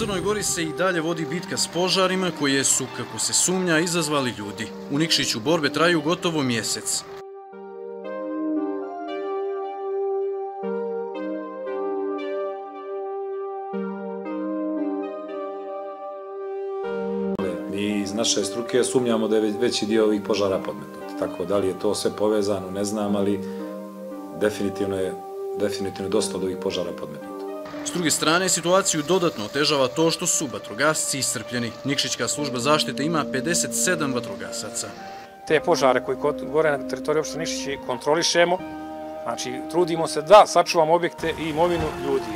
Crnoj Gori se i dalje vodi bitka s požarima koje su, kako se sumnja, izazvali ljudi. U Nikšiću borbe traju gotovo mjesec. Mi iz naše struke sumnjamo da je veći dio ovih požara podmetnut. Tako da li je to sve povezano, ne znam, ali definitivno je dosta od ovih požara podmetnuto. S druge strane, situaciju dodatno otežava to što su vatrogasci iscrpljeni. Nikšićka služba zaštite ima 57 vatrogasaca. Te požare koji gore na teritoriju opštine Nikšić kontrolišemo, znači trudimo se da sačuvamo objekte i imovinu ljudi.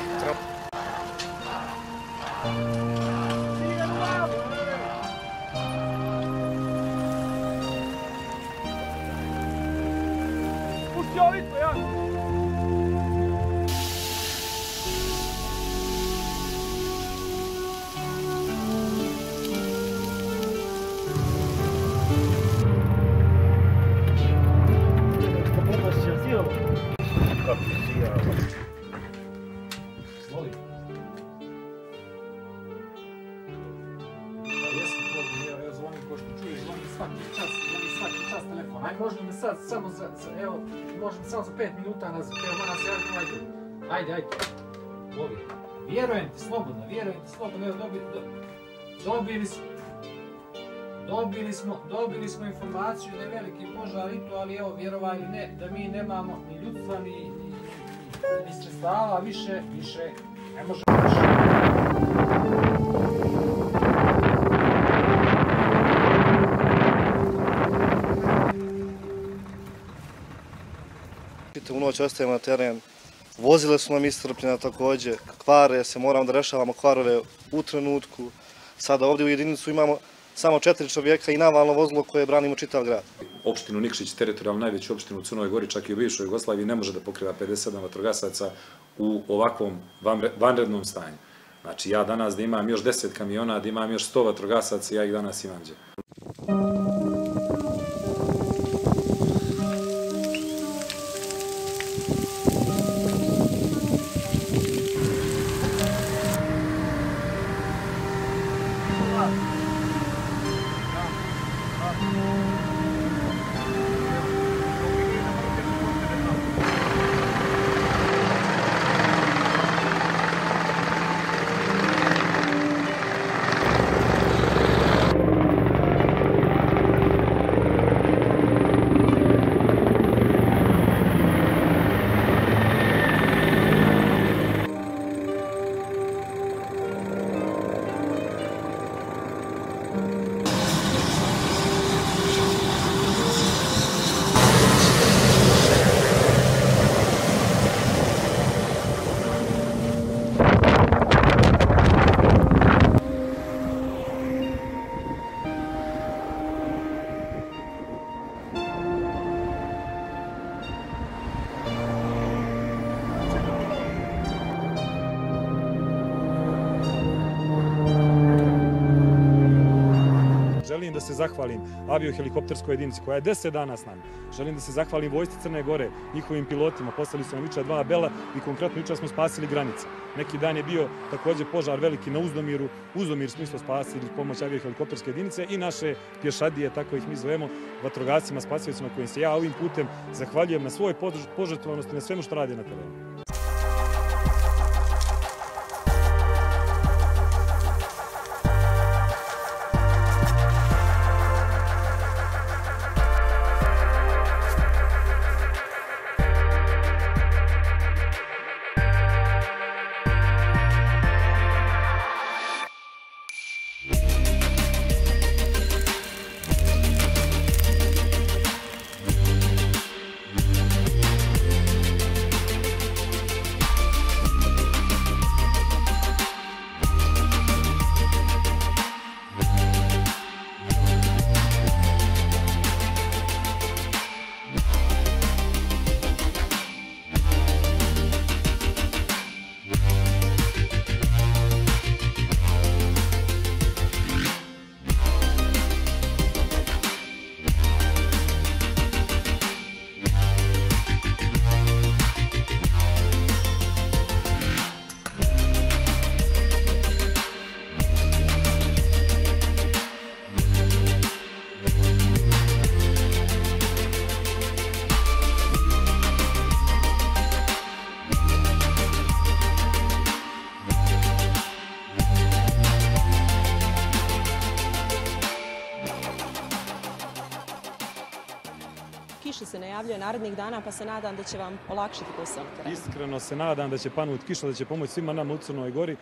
Možemo sad samo za 5 minuta nazvat, evo mora se javiti ovaj drugi. Ajde. Voli. Vjerujem ti slobodno, evo dobili smo informaciju da je veliki požar i to, ali evo vjerovali ili ne, da mi nemamo ni ljudstva, ni sredstava, više, ne možemo više. U noć ostajemo na teren, vozile su nam iscrpljena također, kvare se, moramo da rešavamo kvarove u trenutku. Sada ovdje u jedinicu imamo samo 4 čovjeka i navalno vozilo koje branimo čitav grad. Opštinu Nikšić, teritorijalno najveću opštinu u Crnoj Gori, čak i u bivšoj Jugoslaviji, ne može da pokriva 57 vatrogasaca u ovakvom vanrednom stanju. Znači ja danas da imam još 10 kamiona, da imam još 100 vatrogasaca, ja ih danas imam gdje. Želim da se zahvalim aviohelikopterskoj jedinici koja je 10 dana s nama. Želim da se zahvalim vojsci Crne Gore, njihovim pilotima. Poslali su nam jučer 2 bela i konkretno jučer smo spasili granice. Neki dan je bio također požar veliki na Uzdomiru. Uzdomir smo isto spasili pomoć aviohelikopterske jedinice i naše pješadije, tako ih mi zovemo, vatrogascima, spasiocima kojim se ja ovim putem zahvaljujem na svojoj požrtvovanosti, na svemu što rade na terenu. najavljuje narednih dana, pa se nadam da će vam olakšati posao na terenu. Iskreno se nadam da će panuti kiša, da će pomoći svima nama u Crnoj Gori.